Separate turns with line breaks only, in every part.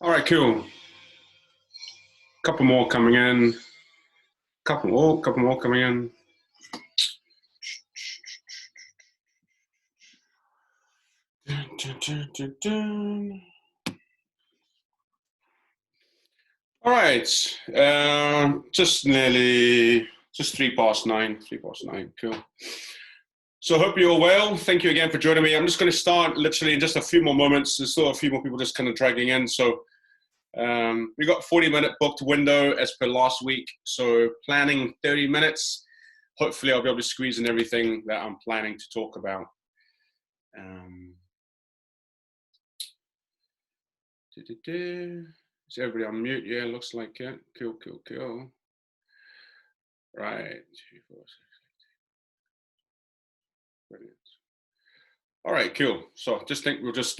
All right, cool. Couple more coming in. Couple more coming in. All right, just 3 past 9. 3 past 9. Cool. So hope you're all well. Thank you again for joining me. I'm just going to start literally in just a few more moments. There's still a few more people just kind of dragging in. So we got a 40-minute booked window as per last week. So planning 30 minutes. Hopefully I'll be able to squeeze in everything that I'm planning to talk about. Is everybody on mute? Yeah, looks like it. Cool. Right. 2, 4, 6, 8. Brilliant. All right, cool. So just think we'll just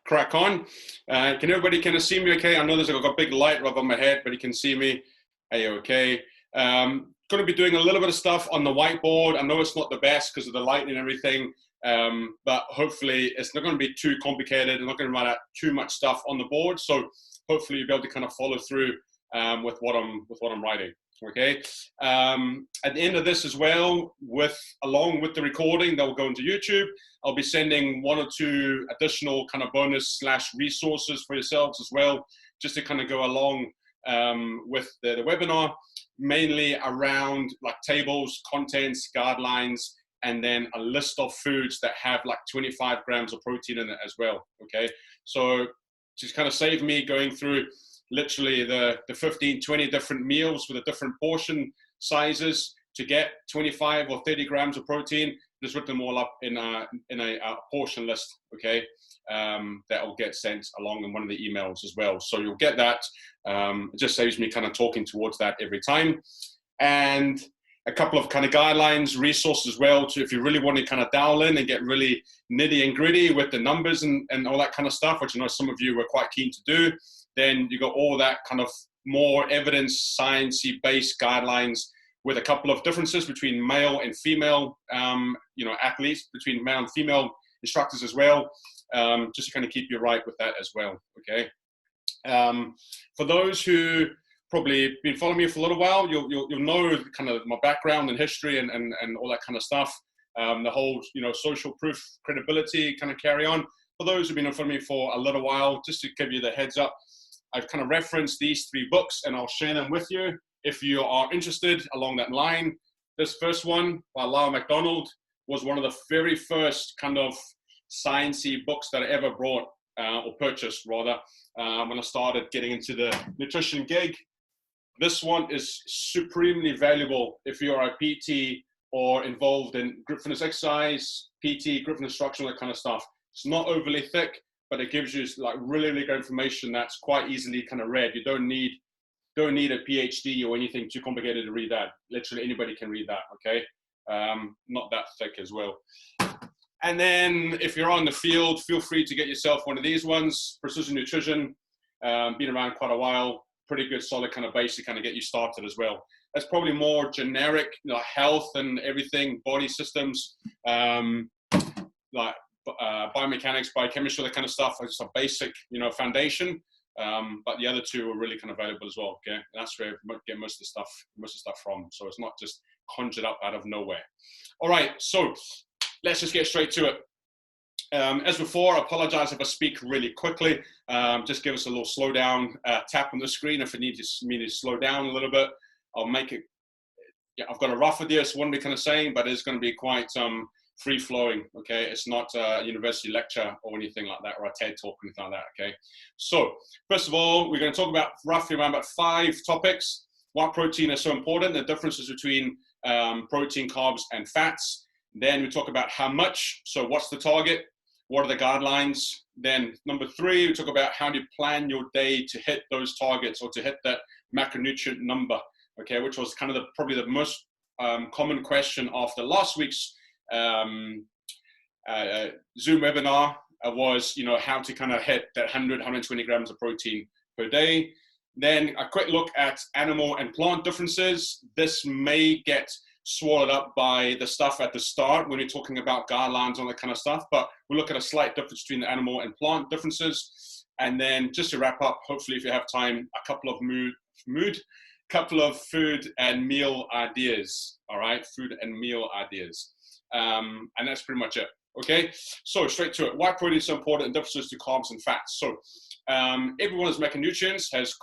crack on. Can everybody kind of see me okay? I know I've got a big light above my head, but you can see me. Hey, okay. Going to be doing a little bit of stuff on the whiteboard. I know it's not the best because of the light and everything, but hopefully it's not going to be too complicated. I'm not going to write out too much stuff on the board. So hopefully you'll be able to kind of follow through with what I'm writing. Okay. At the end of this as well, along with the recording that will go into YouTube, I'll be sending 1 or 2 additional kind of bonus / resources for yourselves as well, just to kind of go along with the webinar, mainly around like tables, contents, guidelines, and then a list of foods that have like 25 grams of protein in it as well. Okay. So just kind of save me going through literally the 15, 20 different meals with the different portion sizes to get 25 or 30 grams of protein. Just write them all up in a portion list, okay, that will get sent along in one of the emails as well. So you'll get that. It just saves me kind of talking towards that every time. And a couple of kind of guidelines, resources as well, to if you really want to kind of dial in and get really nitty and gritty with the numbers and all that kind of stuff, which I know some of you were quite keen to do. Then you got all that kind of more evidence, sciencey based guidelines with a couple of differences between male and female, athletes, between male and female instructors as well, just to kind of keep you right with that as well. Okay. For those who probably been following me for a little while, you'll know kind of my background and history and all that kind of stuff. The whole social proof credibility kind of carry on. For those who've been following me for a little while, just to give you the heads up, I've kind of referenced these 3 books and I'll share them with you if you are interested along that line. This first one by Lyle McDonald was one of the very first kind of sciencey books that I ever brought or purchased rather when I started getting into the nutrition gig. This one is supremely valuable if you're a PT or involved in group fitness exercise, PT, group fitness instruction, that kind of stuff. It's not overly thick, but it gives you like really, really good information that's quite easily kind of read. You don't need a PhD or anything too complicated to read that. Literally anybody can read that, okay? Not that thick as well. And then if you're on the field, feel free to get yourself one of these ones, Precision Nutrition, been around quite a while, pretty good solid kind of base to kind of get you started as well. That's probably more generic, health and everything, body systems, like biomechanics, biochemistry, that kind of stuff. It's a basic, foundation. But the other 2 are really kind of valuable as well. Okay, and that's where we get most of the stuff from. So it's not just conjured up out of nowhere. All right, so let's just get straight to it. As before, I apologize if I speak really quickly. Just give us a little slow down tap on the screen if it needs me to slow down a little bit. I'll make it. Yeah, I've got a rough idea, so what I'm kind of saying, but it's going to be quite free flowing. Okay, it's not a university lecture or anything like that, or a TED talk or anything like that. Okay, so first of all, we're going to talk about roughly around about 5 topics. Why protein is so important, the differences between protein, carbs, and fats. Then we talk about how much. So what's the target? What are the guidelines? Then number 3, we talk about how do you plan your day to hit those targets or to hit that macronutrient number. Okay, which was kind of probably the most common question after last week's Zoom webinar was, how to kind of hit that 120 grams of protein per day. Then a quick look at animal and plant differences. This may get swallowed up by the stuff at the start when you're talking about guidelines and that kind of stuff, but we'll look at a slight difference between the animal and plant differences. And then just to wrap up, hopefully if you have time, a couple of food and meal ideas. All right, food and meal ideas. And that's pretty much it. Okay, so straight to it. Why protein is so important and differences to carbs and fats. So every one of those macronutrients has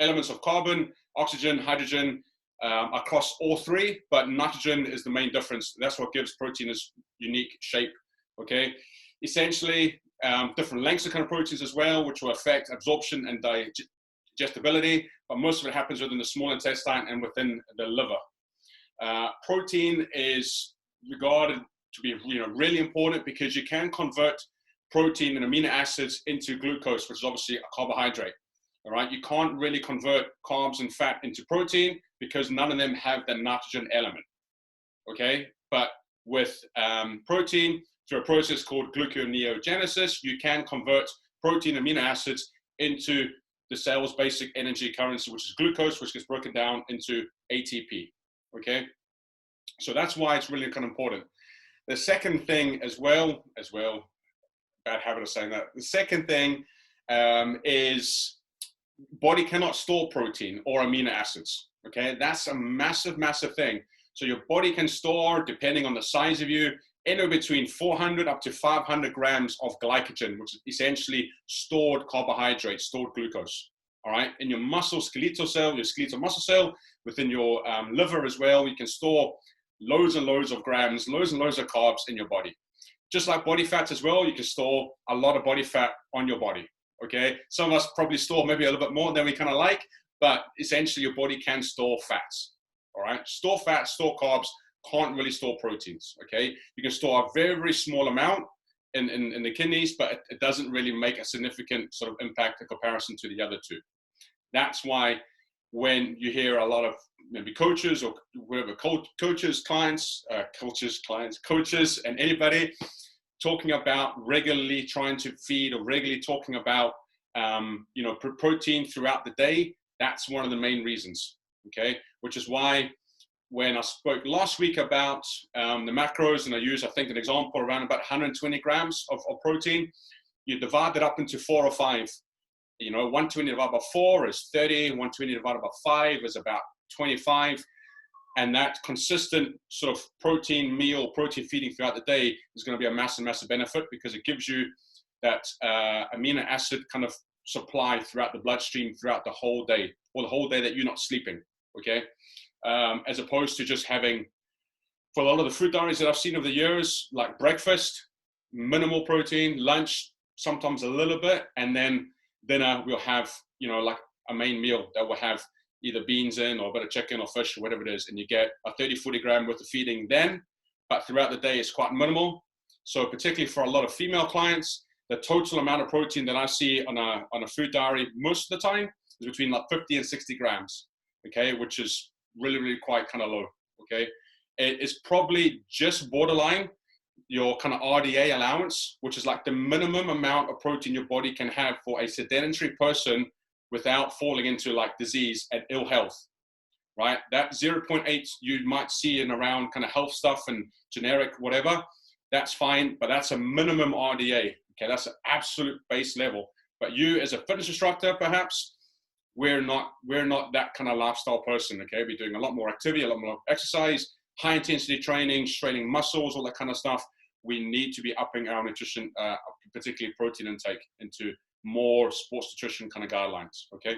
elements of carbon, oxygen, hydrogen, across all three, but nitrogen is the main difference. That's what gives protein its unique shape. Okay, essentially different lengths of kind of proteins as well, which will affect absorption and digestibility, but most of it happens within the small intestine and within the liver. Protein is regarded to be really important because you can convert protein and amino acids into glucose, which is obviously a carbohydrate. All right, you can't really convert carbs and fat into protein because none of them have the nitrogen element. Okay, but with protein, through a process called gluconeogenesis, you can convert protein amino acids into the cell's basic energy currency, which is glucose, which gets broken down into ATP. Okay, so that's why it's really kind of important. The second thing as well, bad habit of saying that. The second thing is body cannot store protein or amino acids. Okay, that's a massive, massive thing. So your body can store, depending on the size of you, anywhere between 400 up to 500 grams of glycogen, which is essentially stored carbohydrates, stored glucose. All right, in your muscle skeletal cell, your skeletal muscle cell, within your liver as well, you can store loads and loads of grams, loads and loads of carbs in your body. Just like body fat as well, you can store a lot of body fat on your body. Okay, some of us probably store maybe a little bit more than we kind of like, but essentially your body can store fats. All right, store fats, store carbs, can't really store proteins. Okay, you can store a very, very small amount in the kidneys, but it doesn't really make a significant sort of impact in comparison to the other two. That's why when you hear a lot of maybe coaches or whoever, coaches, clients, and anybody talking about regularly trying to feed or regularly talking about, protein throughout the day, that's one of the main reasons, okay? Which is why when I spoke last week about the macros, and I used, I think, an example around about 120 grams of protein, you divide it up into 4 or 5. 120 divided by 4 is 30, 120 divided by 5 is about 25. And that consistent sort of protein feeding throughout the day is going to be a massive, massive benefit because it gives you that amino acid kind of supply throughout the bloodstream throughout the whole day, or the whole day that you're not sleeping, okay? As opposed to just having, for a lot of the food diaries that I've seen over the years, like breakfast, minimal protein, lunch, sometimes a little bit, and then dinner we'll have, like a main meal that will have either beans in or a bit of chicken or fish or whatever it is, and you get a 30-40 gram worth of feeding then, but throughout the day it's quite minimal. So particularly for a lot of female clients, the total amount of protein that I see on a food diary most of the time is between like 50 and 60 grams, okay, which is really, really quite kind of low, okay? It is probably just borderline your kind of RDA allowance, which is like the minimum amount of protein your body can have for a sedentary person without falling into like disease and ill health, right? That 0.8 you might see in around kind of health stuff and generic whatever, that's fine, but that's a minimum RDA, okay? That's an absolute base level. But you as a fitness instructor, perhaps, we're not that kind of lifestyle person, okay? We're doing a lot more activity, a lot more exercise, high intensity training, straining muscles, all that kind of stuff. We need to be upping our nutrition, particularly protein intake, into more sports nutrition kind of guidelines, okay?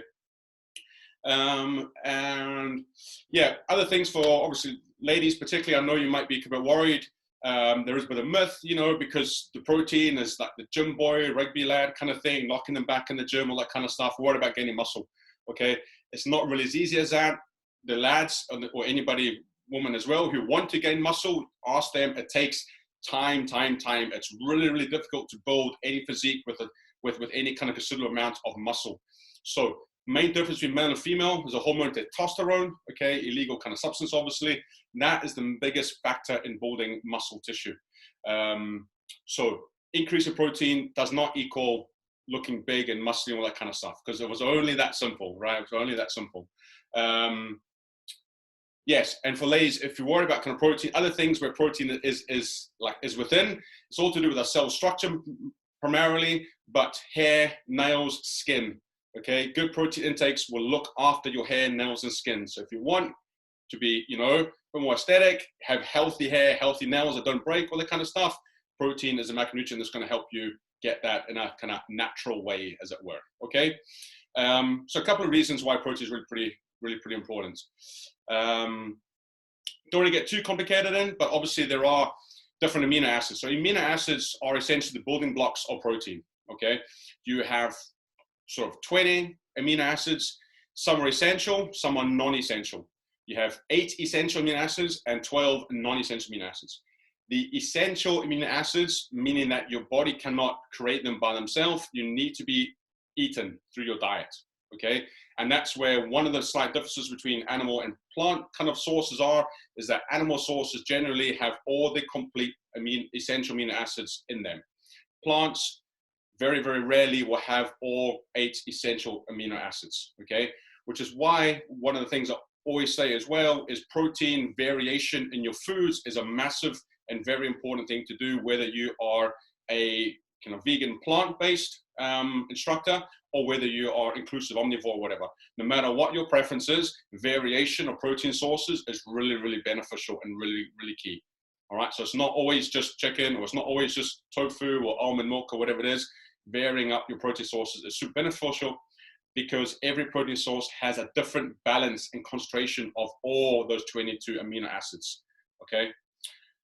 And yeah, other things for obviously ladies particularly, I know you might be a bit worried. There is a bit of myth, because the protein is like the gym boy, rugby lad kind of thing, knocking them back in the gym, all that kind of stuff, worried about gaining muscle, okay? It's not really as easy as that. The lads or anybody, woman as well, who want to gain muscle, ask them. It takes time. It's really, really difficult to build any physique with any kind of considerable amount of muscle. So main difference between male and female is a hormone testosterone, okay, illegal kind of substance, obviously. And that is the biggest factor in building muscle tissue. So increase in protein does not equal looking big and muscly and all that kind of stuff, because it was only that simple, right? It was only that simple. Yes, and for ladies, if you're worried about kind of protein, other things where protein is within, it's all to do with our cell structure, primarily, but hair, nails, skin. Okay, good protein intakes will look after your hair, nails, and skin. So if you want to be, you know, a bit more aesthetic, have healthy hair, healthy nails that don't break, all that kind of stuff, protein is a macronutrient that's going to help you get that in a kind of natural way, as it were. Okay, so a couple of reasons why protein is really pretty important. Don't want to get too complicated in, but obviously there are different amino acids. So amino acids are essentially the building blocks of protein. Okay, you have sort of 20 amino acids. Some are essential, some are non-essential. You have 8 essential amino acids and 12 non-essential amino acids. The essential amino acids, meaning that your body cannot create them by themselves, you need to be eaten through your diet, okay? And that's where one of the slight differences between animal and plant kind of sources is that animal sources generally have all the complete essential amino acids in them. Plants very, very rarely will have all 8 essential amino acids, okay? Which is why one of the things I always say as well is protein variation in your foods is a massive and very important thing to do, whether you are a kind of vegan plant-based instructor or whether you are inclusive omnivore or whatever. No matter what your preference is, variation of protein sources is really, really beneficial and really, really key. All right, so it's not always just chicken, or it's not always just tofu or almond milk or whatever it is. Varying up your protein sources is super beneficial because every protein source has a different balance and concentration of all those 22 amino acids. Okay,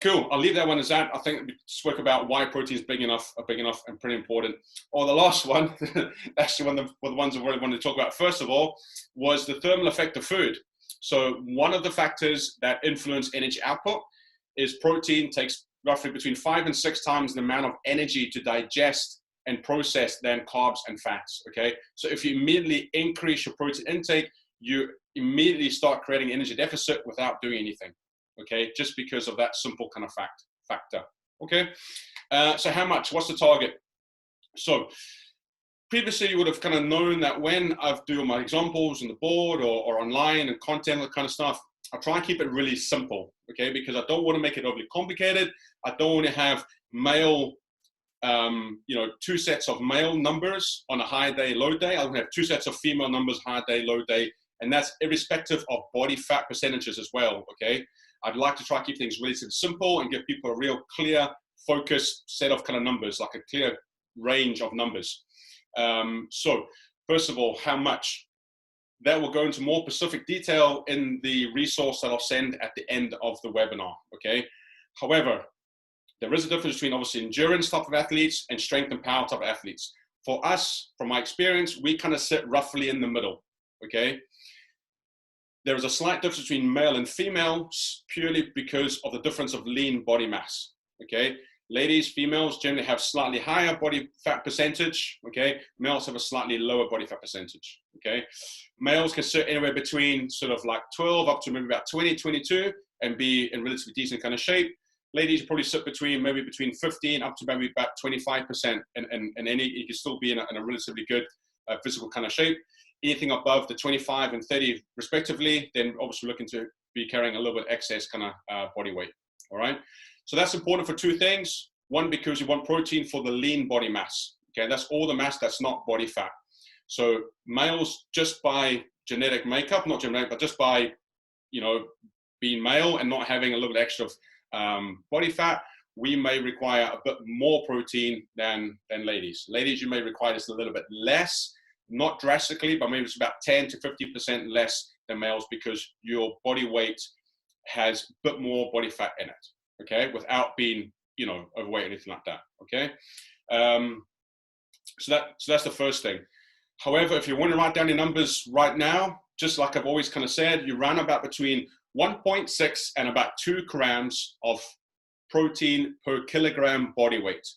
cool. I'll leave that one as that. I think we spoke about why protein is big enough and pretty important. Or the last one, actually one of the ones I really wanted to talk about first of all, was the thermal effect of food. So one of the factors that influence energy output is protein takes roughly between 5 and 6 times the amount of energy to digest and process than carbs and fats, okay? So if you immediately increase your protein intake, you immediately start creating energy deficit without doing anything, okay? Just because of that simple kind of factor, okay? So how much? What's the target? So previously you would have kind of known that when I've do my examples on the board or online and content, that kind of stuff, I try and keep it really simple, okay? Because I don't want to make it overly complicated. I don't want to have male, 2 sets of male numbers on a high day, low day. I want to have 2 sets of female numbers, high day, low day. And that's irrespective of body fat percentages as well, okay? I'd like to try to keep things relatively simple and give people a real clear, focused set of kind of numbers, like a clear range of numbers. So first of all, how much? That will go into more specific detail in the resource that I'll send at the end of the webinar, okay? However, there is a difference between obviously endurance type of athletes and strength and power type of athletes. For us, from my experience, we kind of sit roughly in the middle, okay? There is a slight difference between male and female purely because of the difference of lean body mass, okay? Ladies, females generally have slightly higher body fat percentage, okay? Males have a slightly lower body fat percentage, okay? Males can sit anywhere between sort of like 12 up to maybe about 20, 22 and be in relatively decent kind of shape. Ladies probably sit between 15 up to maybe about 25% and any, you can still be in a relatively good physical kind of shape. Anything above the 25 and 30 respectively, then obviously looking to be carrying a little bit excess kind of body weight, all right? So that's important for 2 things. One, because you want protein for the lean body mass. Okay, that's all the mass that's not body fat. So males, just by genetic makeup, not genetic, but just by, being male and not having a little bit extra body fat, we may require a bit more protein than ladies. Ladies, you may require just a little bit less, not drastically, but maybe it's about 10 to 50% less than males because your body weight has a bit more body fat in it. Okay, without being, overweight or anything like that, okay? So that's the first thing. However, if you want to write down your numbers right now, just like I've always kind of said, you run about between 1.6 and about 2 grams of protein per kilogram body weight.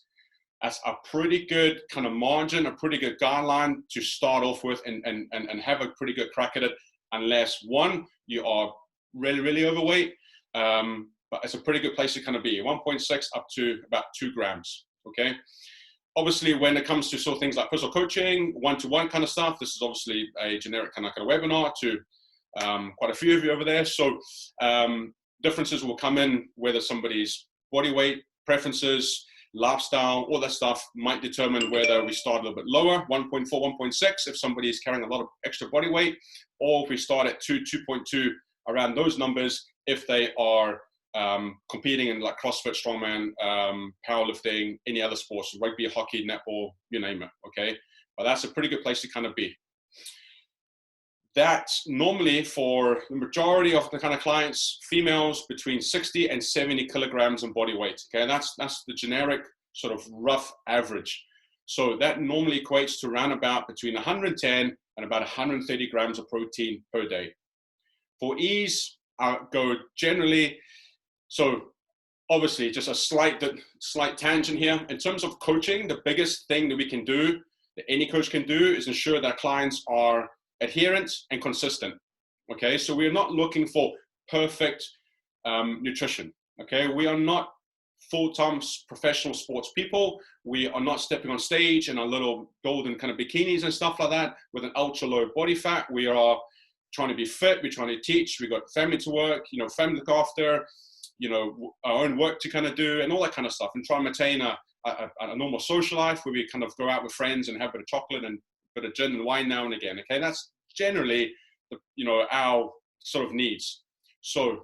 That's a pretty good kind of margin, a pretty good guideline to start off with and have a pretty good crack at it, unless one, you are really, really overweight, but it's a pretty good place to kind of be, 1.6 up to about 2 grams, okay? Obviously, when it comes to sort of things like personal coaching, one-to-one kind of stuff, this is obviously a generic kind of webinar to quite a few of you over there. So differences will come in whether somebody's body weight, preferences, lifestyle, all that stuff might determine whether we start a little bit lower, 1.4, 1.6, if somebody is carrying a lot of extra body weight, or if we start at 2, 2.2, around those numbers, if they are competing in like CrossFit, strongman, powerlifting, any other sports, rugby, hockey, netball, you name it, okay? But that's a pretty good place to kind of be. That's normally for the majority of the kind of clients, females between 60 and 70 kilograms in body weight, okay? That's the generic sort of rough average. So that normally equates to around about between 110 and about 130 grams of protein per day. For ease, I go generally, so obviously just a slight tangent here. In terms of coaching, the biggest thing that we can do, that any coach can do, is ensure that clients are adherent and consistent, okay? So we're not looking for perfect nutrition, okay? We are not full-time professional sports people. We are not stepping on stage in our little golden kind of bikinis and stuff like that with an ultra low body fat. We are trying to be fit. We're trying to teach. We got family to work, you know, family to look after, you know, our own work to kind of do and all that kind of stuff, and try and maintain a normal social life where we kind of go out with friends and have a bit of chocolate and a bit of gin and wine now and again, okay? That's generally, you know, our sort of needs. So,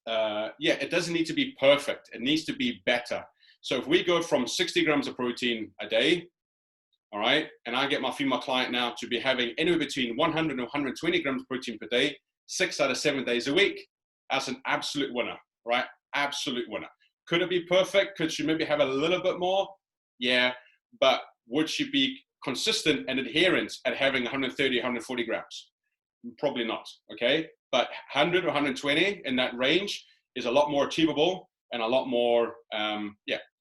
yeah, it doesn't need to be perfect. It needs to be better. So if we go from 60 grams of protein a day, all right, and I get my female client now to be having anywhere between 100 and 120 grams of protein per day, 6 out of 7 days a week, that's an absolute winner, right? Absolute winner. Could it be perfect? Could she maybe have a little bit more? Yeah, but would she be consistent and adherent at having 130, 140 grams? Probably not, okay? But 100 or 120 in that range is a lot more achievable and a lot more,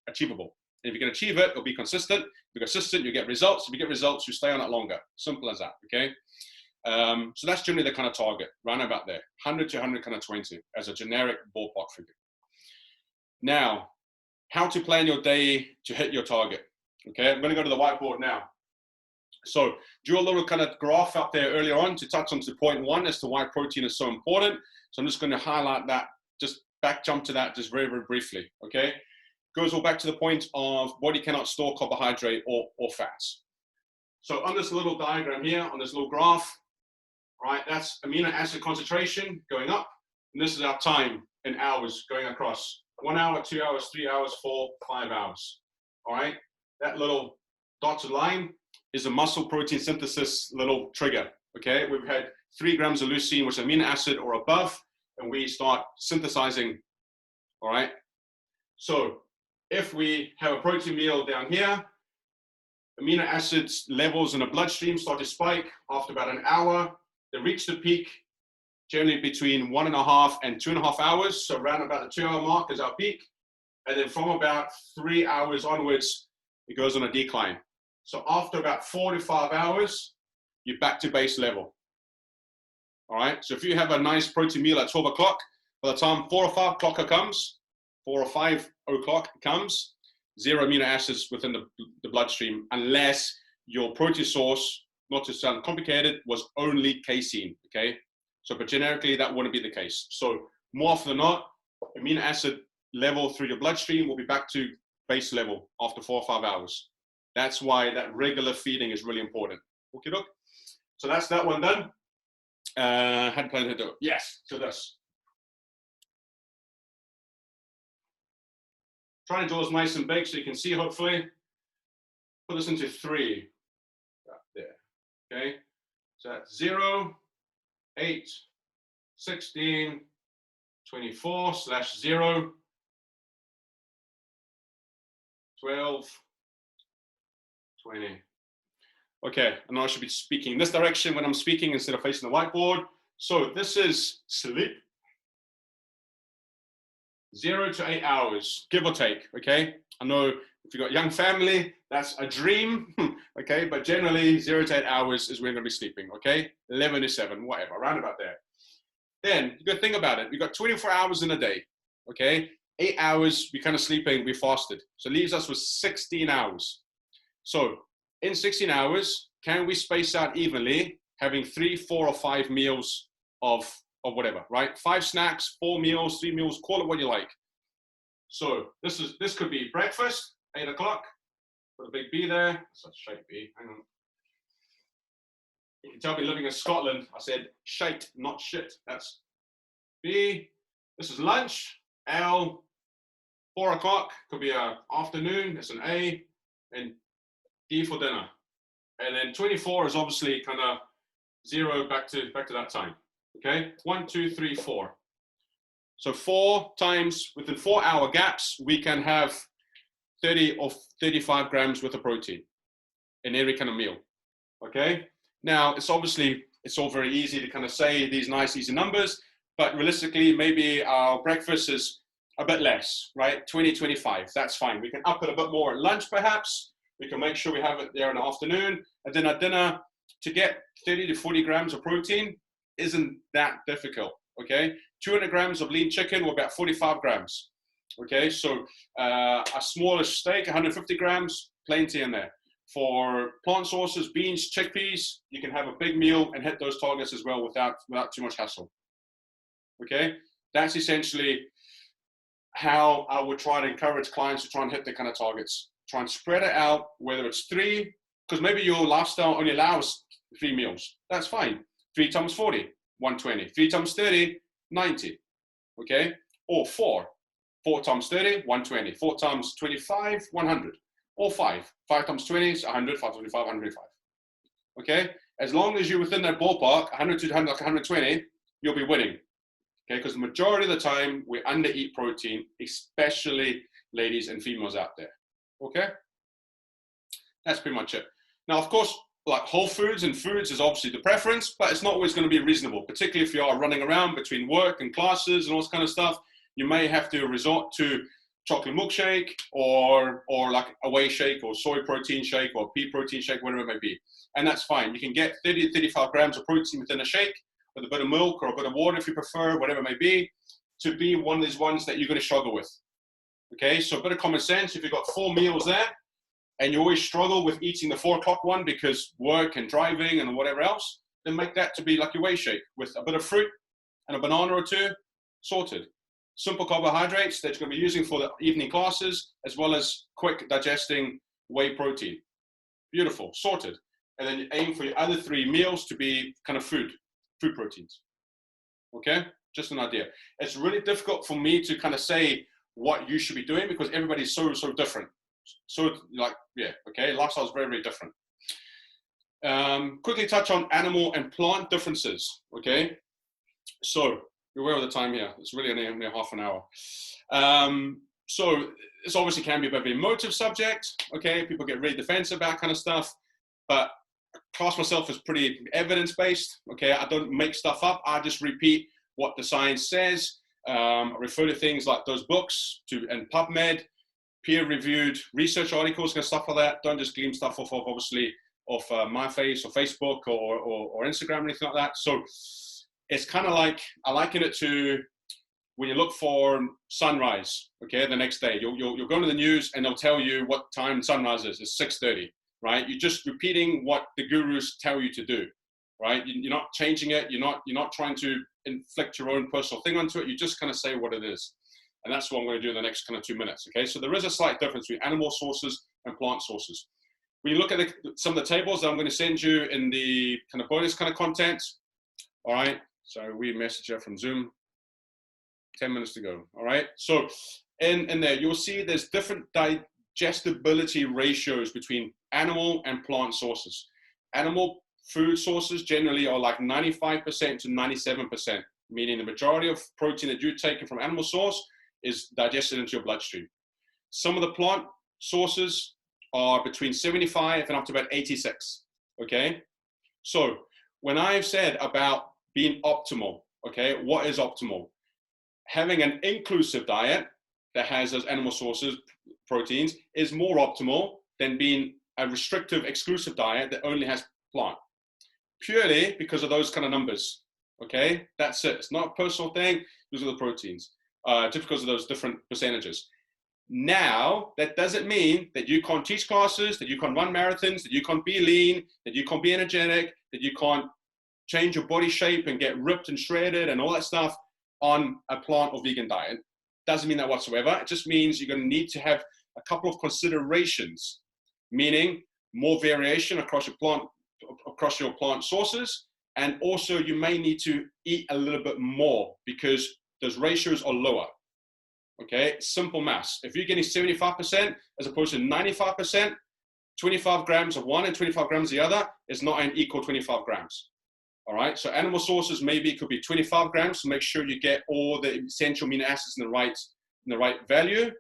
achievable. And if you can achieve it, it'll be consistent. If you're consistent, you get results. If you get results, you stay on it longer. Simple as that, okay? So that's generally the kind of target, round about there, 100 to 120 as a generic ballpark figure. Now, how to plan your day to hit your target. Okay, I'm going to go to the whiteboard now. So drew a little kind of graph up there earlier on to touch on to point 1 as to why protein is so important. So I'm just going to highlight that, just jump to that just very, very briefly, okay? Goes all back to the point of body cannot store carbohydrate or fats. So on this little diagram here, on this little graph, right, that's amino acid concentration going up, and this is our time in hours going across. 1 hour, 2 hours, 3 hours, 4, 5 hours, all right? That little dotted line is a muscle protein synthesis little trigger, okay? We've had 3 grams of leucine, which is amino acid or above, and we start synthesizing, all right? So if we have a protein meal down here, amino acids levels in the bloodstream start to spike after about an hour. They reach the peak generally between 1.5 and 2.5 hours. So around about the 2-hour mark is our peak. And then from about 3 hours onwards, it goes on a decline. So after about 4 to 5 hours, you're back to base level. All right. So if you have a nice protein meal at 12 o'clock, by the time 4 or 5 o'clock comes, 4 or 5 o'clock comes, 0 amino acids within the bloodstream, unless your protein source, not to sound complicated, was only casein, okay? So, but generically, that wouldn't be the case. So more often than not, amino acid level through your bloodstream will be back to base level after 4 or 5 hours. That's why that regular feeding is really important. Okay, look. So that's that one done. How do plan to do it? Yes, so this. Try and draw this nice and big so you can see, hopefully. Put this into 3. Right there. Okay. So that's 0, 8, 16, 24 / 0, 12, 20. Okay, and now I should be speaking in this direction when I'm speaking instead of facing the whiteboard. So this is sleep. 0 to 8 hours, give or take, okay? I know if you've got a young family, that's a dream, okay? But generally, 0 to 8 hours is when you're gonna be sleeping, okay? 11 to 7, whatever, around about there. Then, you gotta think about it. We've got 24 hours in a day, okay? 8 hours, we kind of sleeping, we fasted. So it leaves us with 16 hours. So in 16 hours, can we space out evenly, having 3, 4, or 5 meals of whatever, right? 5 snacks, 4 meals, 3 meals, call it what you like. So this could be breakfast, 8 o'clock. Put a big B there. That's a shite B. Hang on. You can tell me living in Scotland. I said shite, not shit. That's B. This is lunch. L. 4 o'clock could be a afternoon. That's an A. And D for dinner. And then 24 is obviously kind of 0 back to that time. Okay. 1, 2, 3, 4. So 4 times within 4-hour gaps, we can have 30 or 35 grams worth of protein in every kind of meal. Okay. Now it's all very easy to kind of say these nice easy numbers, but realistically, maybe our breakfast is a bit less, right? 20, 25. That's fine. We can up it a bit more at lunch, perhaps. We can make sure we have it there in the afternoon, and then at dinner. To get 30 to 40 grams of protein isn't that difficult. Okay, 200 grams of lean chicken, or about 45 grams. Okay, so a smallish steak, 150 grams, plenty in there. For plant sources, beans, chickpeas, you can have a big meal and hit those targets as well without too much hassle. Okay, that's essentially how I would try to encourage clients to try and hit the kind of targets. Try and spread it out, whether it's 3, because maybe your lifestyle only allows 3 meals. That's fine. 3 times 40, 120. 3 times 30, 90. Okay, or 4. 4 times 30, 120. 4 times 25, 100. Or 5. 5 times 20 is 100. 5 times 25, 105. Okay, as long as you're within that ballpark, 100 to 120, you'll be winning. Okay, because the majority of the time we undereat protein, especially ladies and females out there. Okay, that's pretty much it. Now, of course, like whole foods and foods is obviously the preference, but it's not always going to be reasonable, particularly if you are running around between work and classes and all this kind of stuff. You may have to resort to chocolate milkshake or like a whey shake or soy protein shake or pea protein shake, whatever it may be. And that's fine. You can get 30 to 35 grams of protein within a shake with a bit of milk or a bit of water if you prefer, whatever it may be, to be one of these ones that you're going to struggle with. Okay, so a bit of common sense. If you've got 4 meals there and you always struggle with eating the 4 o'clock one because work and driving and whatever else, then make that to be like your whey shake with a bit of fruit and a banana or 2, sorted. Simple carbohydrates that you're going to be using for the evening classes, as well as quick digesting whey protein. Beautiful, sorted. And then you aim for your other 3 meals to be kind of food proteins. Okay, just an idea. It's really difficult for me to kind of say what you should be doing because everybody's so different. So like, yeah, okay, lifestyle is very, very different. Quickly touch on animal and plant differences. Okay, so you're aware of the time here. It's really only half an hour. So this obviously can be a bit of an emotive subject. Okay, people get really defensive about kind of stuff, but I class myself as pretty evidence-based. Okay, I don't make stuff up. I just repeat what the science says. I refer to things like those books and PubMed, peer-reviewed research articles and stuff like that. Don't just glean stuff off of obviously off my face or Facebook or Instagram or anything like that. So it's kind of like, I liken it to when you look for sunrise, okay, the next day. You'll go to the news and they'll tell you what time sunrise is. It's 6:30, right? You're just repeating what the gurus tell you to do, right? You're not changing it. You're not trying to inflict your own personal thing onto it. You just kind of say what it is. And that's what I'm going to do in the next kind of 2 minutes, okay? So there is a slight difference between animal sources and plant sources. When you look at some of the tables that I'm going to send you in the kind of bonus kind of content, all right? So we messenger from Zoom, 10 minutes to go, all right? So in there, you'll see there's different digestibility ratios between animal and plant sources. Animal food sources generally are like 95% to 97%, meaning the majority of protein that you're taking from animal source is digested into your bloodstream. Some of the plant sources are between 75 and up to about 86, okay? So when I've said about being optimal, okay, what is optimal? Having an inclusive diet that has those animal sources, proteins, is more optimal than being a restrictive, exclusive diet that only has plant. Purely because of those kind of numbers, okay? That's it. It's not a personal thing. Those are the proteins, just because of those different percentages. Now, that doesn't mean that you can't teach classes, that you can't run marathons, that you can't be lean, that you can't be energetic, that you can't change your body shape and get ripped and shredded and all that stuff on a plant or vegan diet. Doesn't mean that whatsoever. It just means you're going to need to have a couple of considerations, meaning more variation across your plant sources, and also you may need to eat a little bit more because those ratios are lower. Okay, simple maths. If you're getting 75% as opposed to 95%, 25 grams of one and 25 grams of the other is not an equal 25 grams. All right, so animal sources maybe it could be 25 grams to make sure you get all the essential amino acids in the right value.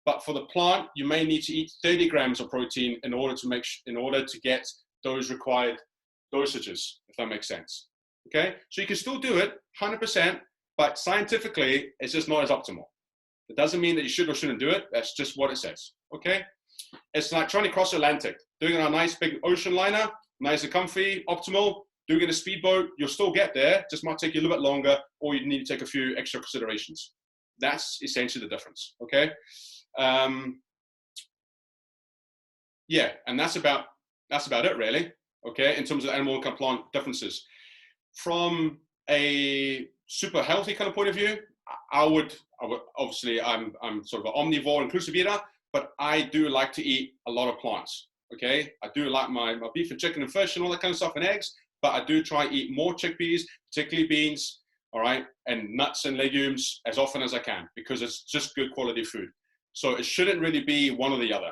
But for the plant, you may need to eat 30 grams of protein in order to get those required dosages, if that makes sense. Okay, so you can still do it 100%, but scientifically, it's just not as optimal. It doesn't mean that you should or shouldn't do it. That's just what it says. Okay, it's like trying to cross the Atlantic, doing it on a nice big ocean liner, nice and comfy, optimal. Doing it in a speedboat, you'll still get there, just might take you a little bit longer, or you need to take a few extra considerations. That's essentially the difference, okay? Yeah, and that's about it really, okay, in terms of animal and plant differences. From a super healthy kind of point of view, I would obviously, I'm sort of an omnivore, inclusive eater, but I do like to eat a lot of plants, okay? I do like my beef and chicken and fish and all that kind of stuff and eggs, but I do try to eat more chickpeas, particularly beans, all right, and nuts and legumes as often as I can because it's just good quality food. So it shouldn't really be one or the other,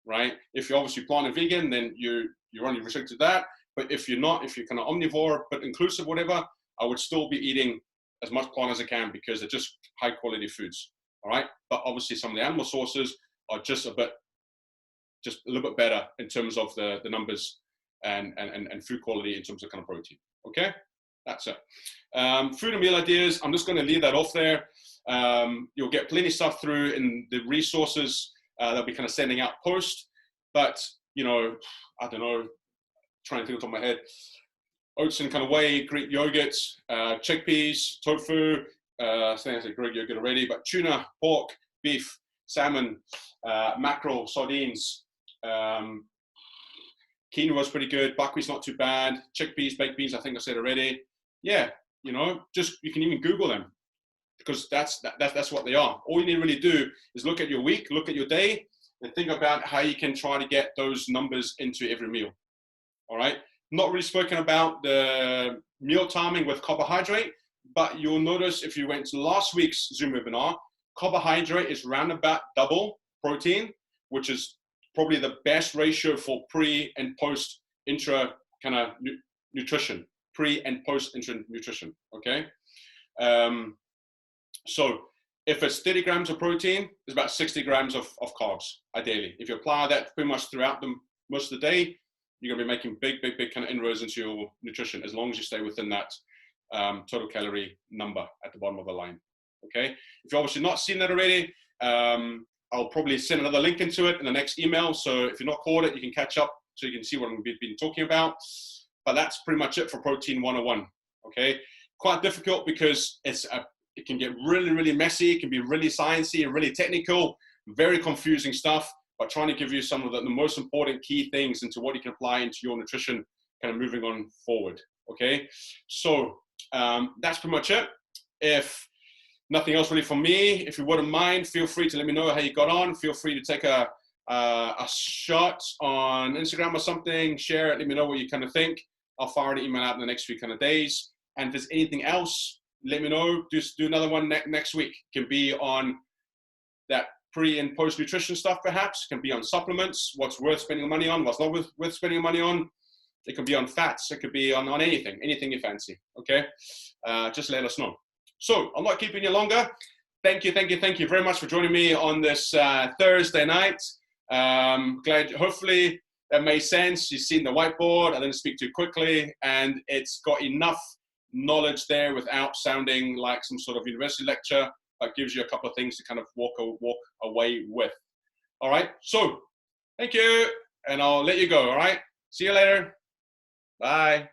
right? If you're obviously plant and vegan, then you're only restricted to that. But if you're not, if you're kind of omnivore but inclusive, whatever, I would still be eating as much plant as I can because they're just high quality foods, all right? But obviously some of the animal sources are just a little bit better in terms of the numbers and food quality in terms of kind of protein. Okay, that's it. Food and meal ideas, I'm just going to leave that off there. You'll get plenty of stuff through in the resources that will be kind of sending out post, but you know, I don't know, trying to think off the top of my head, oats in kind of whey, Greek yogurt, chickpeas, tofu, I think I said Greek yogurt already, but tuna, pork, beef, salmon, mackerel, sardines, quinoa is pretty good. Buckwheat's not too bad. Chickpeas, baked beans, I think I said already. Yeah, you know, just you can even Google them because that's what they are. All you need to really do is look at your week, look at your day, and think about how you can try to get those numbers into every meal. All right. Not really spoken about the meal timing with carbohydrate, but you'll notice if you went to last week's Zoom webinar, carbohydrate is round about double protein, which is probably the best ratio for pre and post intra kind of nutrition, pre and post intra nutrition, okay? So if it's 30 grams of protein, it's about 60 grams of carbs, ideally. If you apply that pretty much throughout most of the day, you're gonna be making big kind of inroads into your nutrition as long as you stay within that total calorie number at the bottom of the line, okay? If you've obviously not seen that already, I'll probably send another link into it in the next email. So if you're not caught it, you can catch up so you can see what I'm been talking about. But that's pretty much it for Protein 101, okay? Quite difficult because it can get really messy. It can be really sciencey and really technical, very confusing stuff, but trying to give you some of the most important key things into what you can apply into your nutrition kind of moving on forward, okay? So that's pretty much it. If nothing else really from me, if you wouldn't mind, feel free to let me know how you got on. Feel free to take a shot on Instagram or something, share it, let me know what you kind of think. I'll fire an email out in the next few kind of days. And if there's anything else, let me know. Just do another one next week. It can be on that pre and post nutrition stuff, perhaps. It can be on supplements, what's worth spending money on, what's not worth spending money on. It could be on fats. It could be on anything you fancy, okay? Just let us know. So I'm not keeping you longer. Thank you very much for joining me on this Thursday night. Glad, hopefully that made sense. You've seen the whiteboard. I didn't speak too quickly, and it's got enough knowledge there without sounding like some sort of university lecture. That gives you a couple of things to kind of walk away with. All right. So thank you, and I'll let you go. All right. See you later. Bye.